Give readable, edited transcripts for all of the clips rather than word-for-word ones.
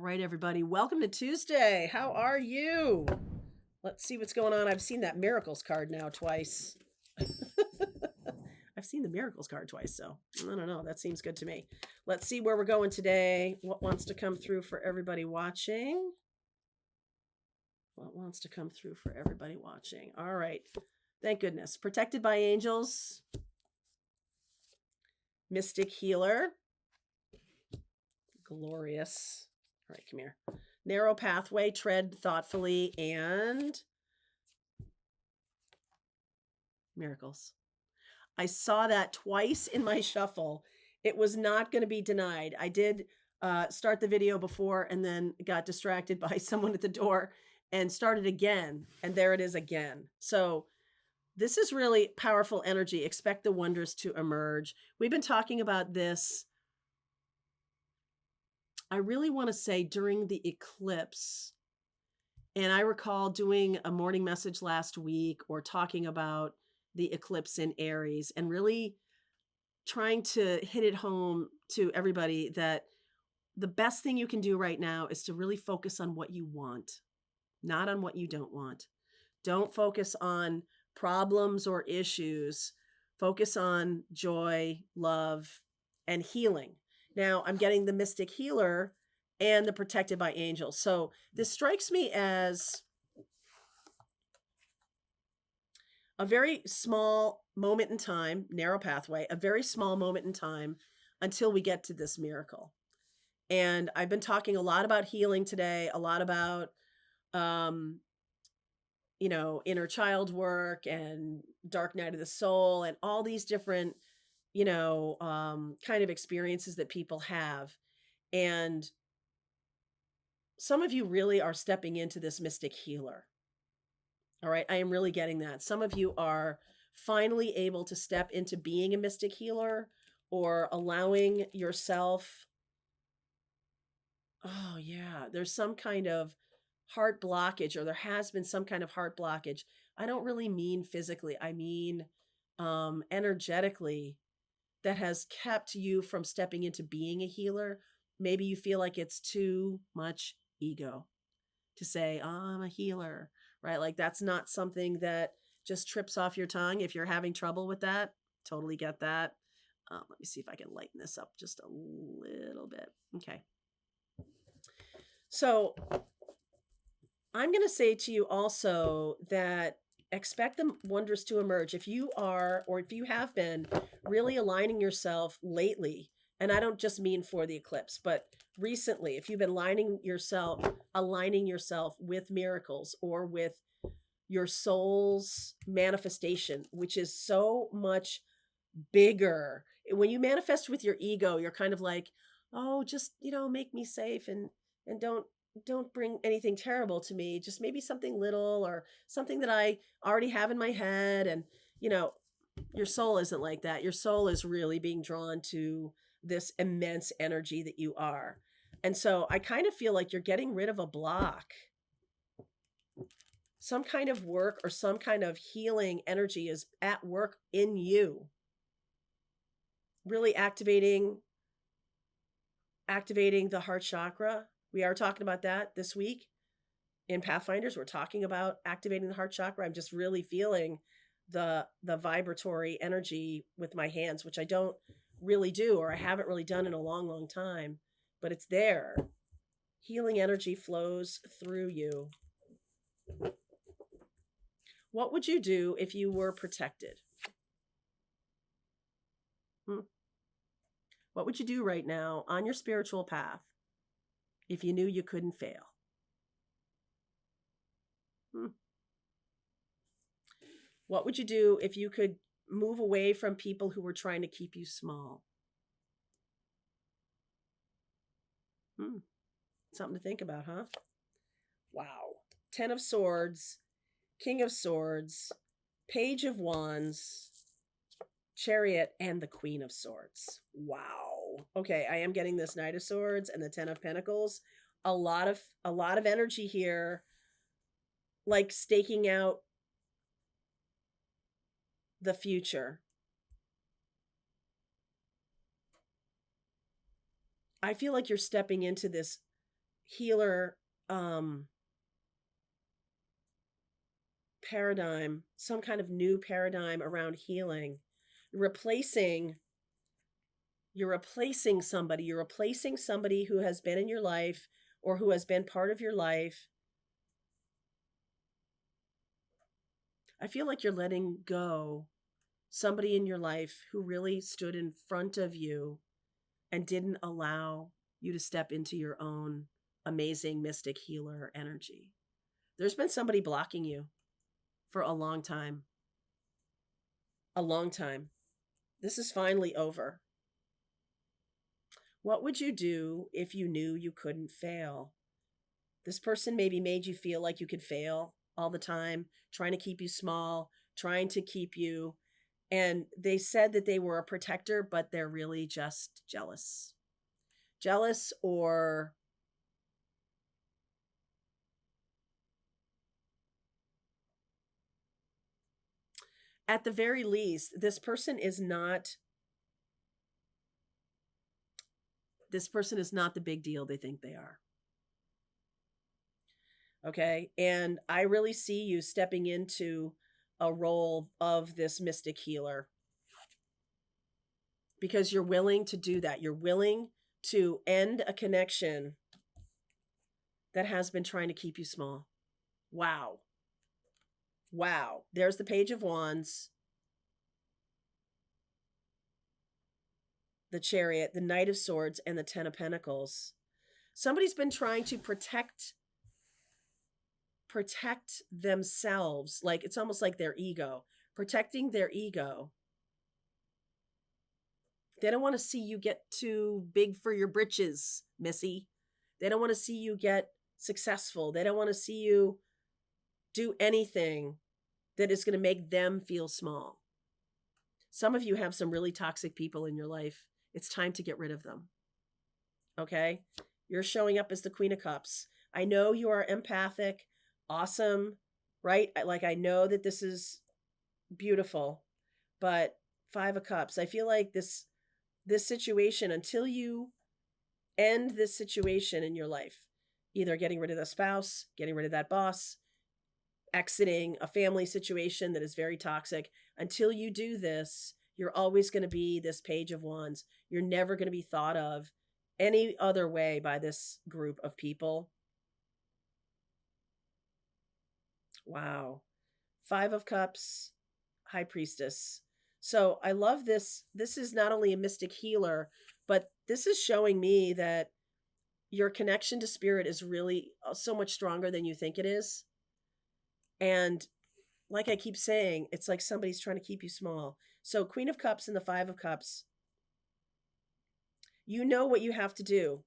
right, everybody. Welcome to Tuesday. How are you? Let's see what's going on. I've seen that miracles card now twice. I've seen the miracles card twice, so I don't know. That seems good to me. Let's see where we're going today. What wants to come through for everybody watching? What wants to come through for everybody watching? All right. Thank goodness. Protected by angels. Mystic healer. Glorious. All right, come here. Narrow pathway, tread thoughtfully, and miracles. I saw that twice in my shuffle. It was not going to be denied. I did start the video before and then got distracted by someone at the door and started again. And there it is again. So this is really powerful energy. Expect the wonders to emerge. We've been talking about this. I really want to say during the eclipse, and I recall doing a morning message last week or talking about the eclipse in Aries and really trying to hit it home to everybody that the best thing you can do right now is to really focus on what you want, not on what you don't want. Don't focus on problems or issues. Focus on joy, love, and healing. Now, I'm getting the mystic healer and the protected by angels. So this strikes me as a very small moment in time, narrow pathway, a very small moment in time until we get to this miracle. And I've been talking a lot about healing today, a lot about, inner child work and dark night of the soul and all these different, kind of experiences that people have. And some of you really are stepping into this mystic healer. All right. I am really getting that. Some of you are finally able to step into being a mystic healer or allowing yourself. Oh, yeah. There's some kind of heart blockage, or there has been some kind of heart blockage. I don't really mean physically. I mean energetically, that has kept you from stepping into being a healer. Maybe you feel like it's too much ego to say, oh, I'm a healer, right? Like that's not something that just trips off your tongue. If you're having trouble with that, totally get that. Let me see if I can lighten this up just a little bit. Okay. So I'm going to say to you also that expect the wonders to emerge. If you are, or if you have been really aligning yourself lately, and I don't just mean for the eclipse, but recently, if you've been aligning yourself with miracles or with your soul's manifestation, which is so much bigger. When you manifest with your ego, you're kind of like, oh, just, make me safe and don't bring anything terrible to me. Just maybe something little or something that I already have in my head. And, your soul isn't like that. Your soul is really being drawn to this immense energy that you are. And so I kind of feel like you're getting rid of a block. Some kind of work or some kind of healing energy is at work in you. Really activating the heart chakra. We are talking about that this week in Pathfinders. We're talking about activating the heart chakra. I'm just really feeling the vibratory energy with my hands, which I don't really do, or I haven't really done in a long, long time, but it's there. Healing energy flows through you. What would you do if you were protected? What would you do right now on your spiritual path if you knew you couldn't fail? What would you do if you could move away from people who were trying to keep you small? Something to think about, huh? Wow. 10 of Swords, King of Swords, Page of Wands, Chariot, and the Queen of Swords. Wow. Okay, I am getting this Knight of Swords and the 10 of Pentacles. A lot of energy here, like staking out the future. I feel like you're stepping into this healer paradigm, some kind of new paradigm around healing. Replacing you're replacing somebody who has been in your life or who has been part of your life. I feel like you're letting go somebody in your life who really stood in front of you and didn't allow you to step into your own amazing mystic healer energy. There's been somebody blocking you for a long time. A long time. This is finally over. What would you do if you knew you couldn't fail? This person maybe made you feel like you could fail all the time, trying to keep you small, trying to keep you. And they said that they were a protector, but they're really just jealous. Jealous, or at the very least, this person is not the big deal they think they are. Okay? And I really see you stepping into a role of this mystic healer because you're willing to do that. You're willing to end a connection that has been trying to keep you small. Wow. Wow. There's the Page of Wands, the Chariot, the Knight of Swords, and the Ten of Pentacles. Somebody's been trying to protect themselves. Like, it's almost like their ego, protecting their ego. They don't want to see you get too big for your britches, Missy. They don't want to see you get successful. They don't want to see you do anything that is going to make them feel small. Some of you have some really toxic people in your life. It's time to get rid of them. Okay? You're showing up as the Queen of Cups. I know you are empathic, awesome, right? Like, I know that this is beautiful, but Five of Cups, I feel like this situation, until you end this situation in your life, either getting rid of the spouse, getting rid of that boss, exiting a family situation that is very toxic, until you do this, you're always going to be this Page of Wands. You're never going to be thought of any other way by this group of people. Wow. Five of Cups, High Priestess. So I love this. This is not only a mystic healer, but this is showing me that your connection to spirit is really so much stronger than you think it is. And like I keep saying, it's like somebody's trying to keep you small. So Queen of Cups and the Five of Cups, you know what you have to do.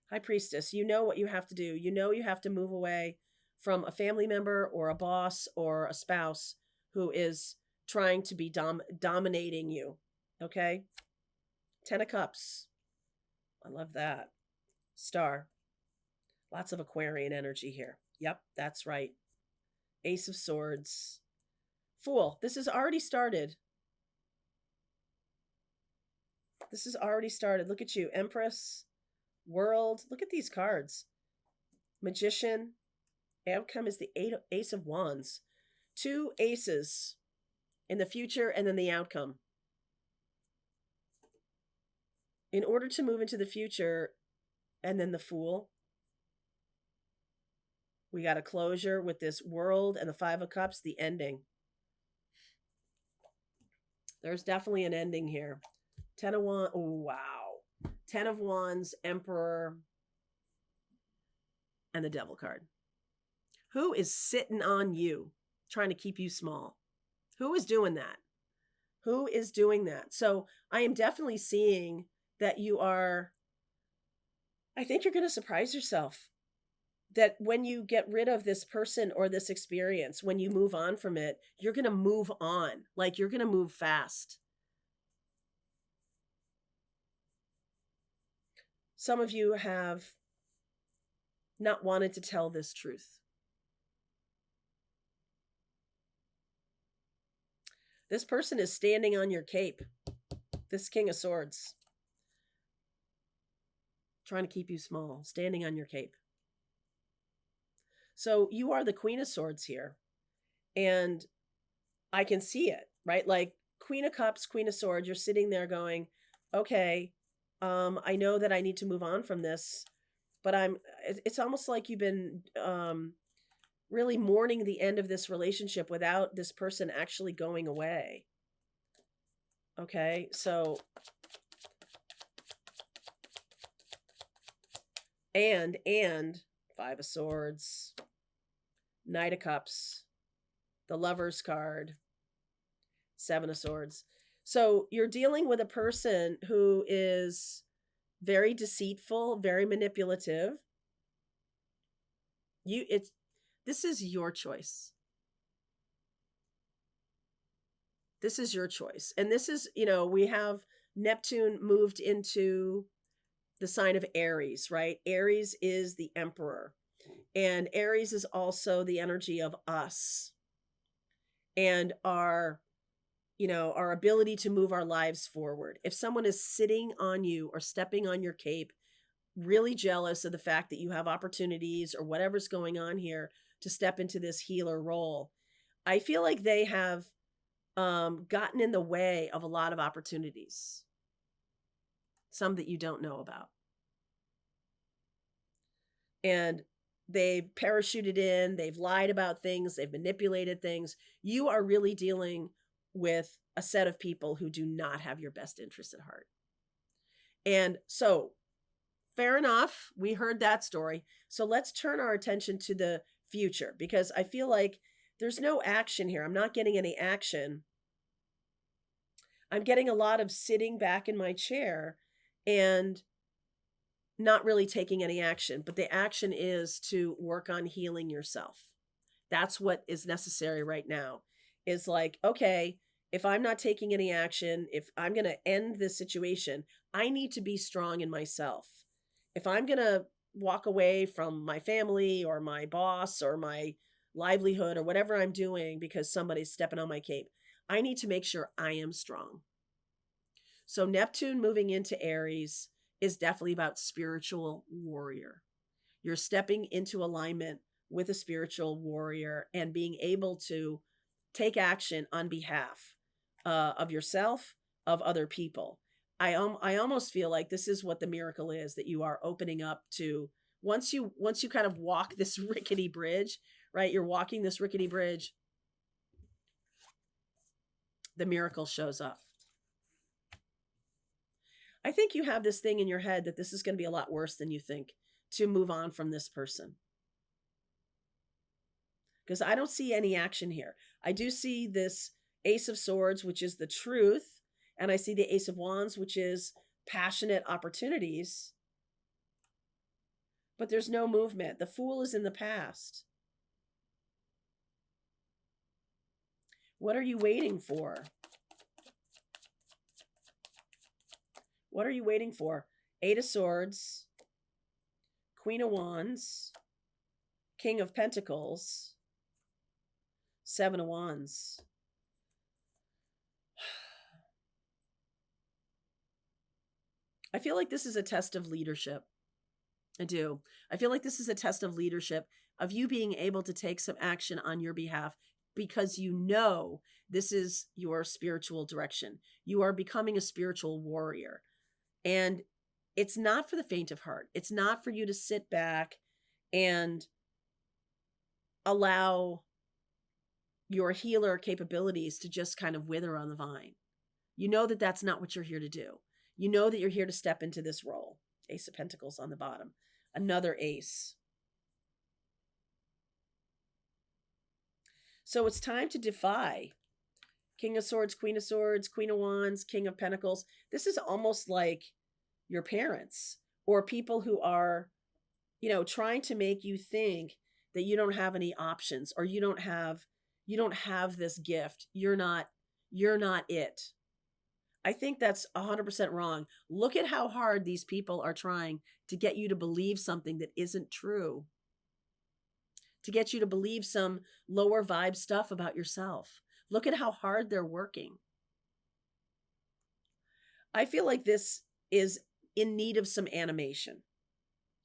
High Priestess, you know what you have to do. You know you have to move away from a family member or a boss or a spouse who is trying to be dominating you. Okay? Ten of Cups. I love that. Star. Lots of Aquarian energy here. Yep, that's right. Ace of Swords. Fool. This has already started. This has already started. Look at you. Empress. World. Look at these cards. Magician. Outcome is the Ace of Wands. Two aces in the future and then the outcome. In order to move into the future, and then the Fool, we got a closure with this World and the Five of Cups, the ending. There's definitely an ending here. Ten of Wands. Oh, wow. Ten of Wands, Emperor, and the Devil card. Who is sitting on you, trying to keep you small? Who is doing that? Who is doing that? So I am definitely seeing that you are, I think you're going to surprise yourself that when you get rid of this person or this experience, when you move on from it, you're going to move on. Like, you're going to move fast. Some of you have not wanted to tell this truth. This person is standing on your cape. This King of Swords. trying to keep you small, standing on your cape. So you are the Queen of Swords here. And I can see it, right? Like Queen of Cups, Queen of Swords, you're sitting there going, okay, I know that I need to move on from this, but it's almost like you've been really mourning the end of this relationship without this person actually going away. Okay, so, and Five of Swords, Knight of Cups, the Lover's card, Seven of Swords. So you're dealing with a person who is very deceitful, very manipulative. This is your choice. This is your choice. And this is, we have Neptune moved into the sign of Aries, right? Aries is the emperor. And Aries is also the energy of us and our ability to move our lives forward. If someone is sitting on you or stepping on your cape, really jealous of the fact that you have opportunities or whatever's going on here to step into this healer role, I feel like they have gotten in the way of a lot of opportunities, some that you don't know about. And they've parachuted in, they've lied about things, they've manipulated things. You are really dealing with a set of people who do not have your best interest at heart. And so, fair enough, we heard that story. So let's turn our attention to the future, because I feel like there's no action here. I'm not getting any action. I'm getting a lot of sitting back in my chair and not really taking any action. But the action is to work on healing yourself. That's what is necessary right now. Is like, okay, if I'm not taking any action, if I'm going to end this situation, I need to be strong in myself. If I'm going to walk away from my family or my boss or my livelihood or whatever I'm doing because somebody's stepping on my cape, I need to make sure I am strong. So Neptune moving into Aries is definitely about spiritual warrior. You're stepping into alignment with a spiritual warrior and being able to take action on behalf of yourself, of other people. I almost feel like this is what the miracle is, that you are opening up to, once you kind of walk this rickety bridge, right? You're walking this rickety bridge, the miracle shows up. I think you have this thing in your head that this is going to be a lot worse than you think to move on from this person. Because I don't see any action here. I do see this Ace of Swords, which is the truth. And I see the Ace of Wands, which is passionate opportunities. But there's no movement. The Fool is in the past. What are you waiting for? What are you waiting for? Eight of Swords, Queen of Wands, King of Pentacles, Seven of Wands. I feel like this is a test of leadership. I do. I feel like this is a test of leadership, of you being able to take some action on your behalf, because you know this is your spiritual direction. You are becoming a spiritual warrior. And it's not for the faint of heart. It's not for you to sit back and allow your healer capabilities to just kind of wither on the vine. You know that that's not what you're here to do. You know that you're here to step into this role. Ace of Pentacles on the bottom. Another ace. So it's time to defy. King of Swords, Queen of Wands, King of Pentacles. This is almost like your parents or people who are, trying to make you think that you don't have any options, or you don't have this gift. You're not it. I think that's 100% wrong. Look at how hard these people are trying to get you to believe something that isn't true. To get you to believe some lower vibe stuff about yourself. Look at how hard they're working. I feel like this is in need of some animation.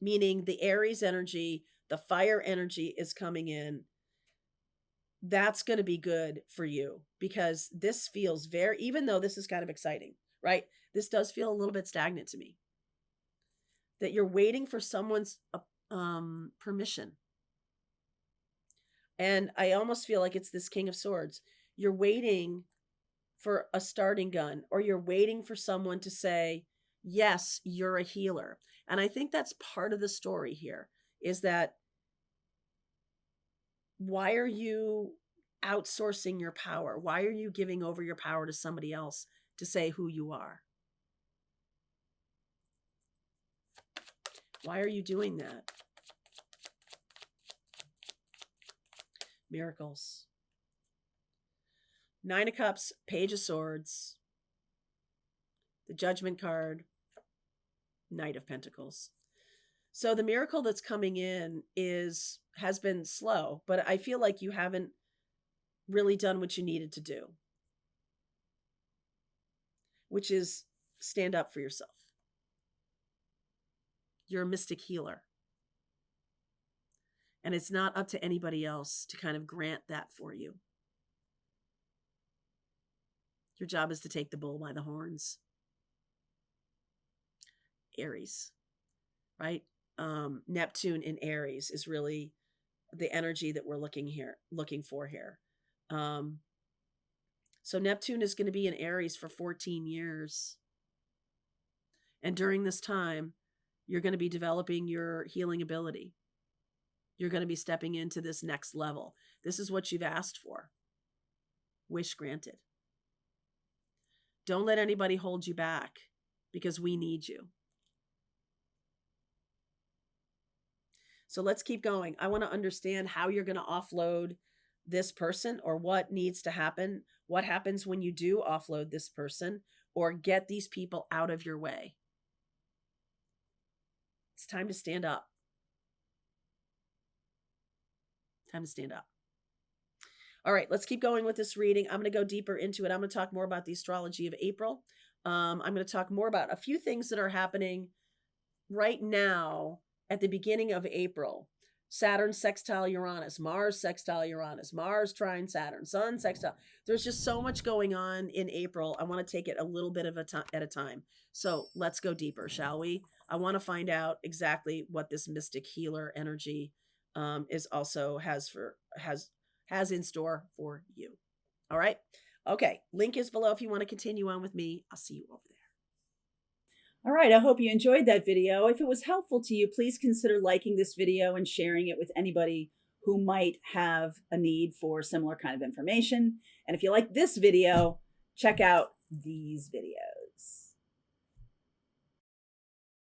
meaning the Aries energy, the fire energy is coming in. That's going to be good for you because this feels very, even though this is kind of exciting, right? This does feel a little bit stagnant to me. That you're waiting for someone's permission. And I almost feel like it's this King of Swords. You're waiting for a starting gun, or you're waiting for someone to say, yes, you're a healer. And I think that's part of the story here, is that why are you outsourcing your power? Why are you giving over your power to somebody else to say who you are? Why are you doing that? Miracles. Nine of Cups, Page of Swords, the Judgment card, Knight of Pentacles. So the miracle that's coming in has been slow, but I feel like you haven't really done what you needed to do, which is stand up for yourself. You're a mystic healer. And it's not up to anybody else to kind of grant that for you. Your job is to take the bull by the horns. Aries, right? Neptune in Aries is really the energy that we're looking for here. So Neptune is going to be in Aries for 14 years. And during this time, you're going to be developing your healing ability. You're going to be stepping into this next level. This is what you've asked for. Wish granted. Don't let anybody hold you back because we need you. So let's keep going. I want to understand how you're going to offload this person, or what needs to happen. What happens when you do offload this person or get these people out of your way? It's time to stand up. Time to stand up. All right, let's keep going with this reading. I'm going to go deeper into it. I'm going to talk more about the astrology of April. I'm going to talk more about a few things that are happening right now at the beginning of April. Saturn sextile Uranus, Mars sextile Uranus, Mars trine Saturn, Sun sextile. There's just so much going on in April. I want to take it a little bit at a time. So let's go deeper, shall we? I want to find out exactly what this mystic healer energy is also has in store for you. All right. Okay. Link is below if you want to continue on with me. I'll see you over there. All right, I hope you enjoyed that video. If it was helpful to you, please consider liking this video and sharing it with anybody who might have a need for similar kind of information. And if you like this video, check out these videos.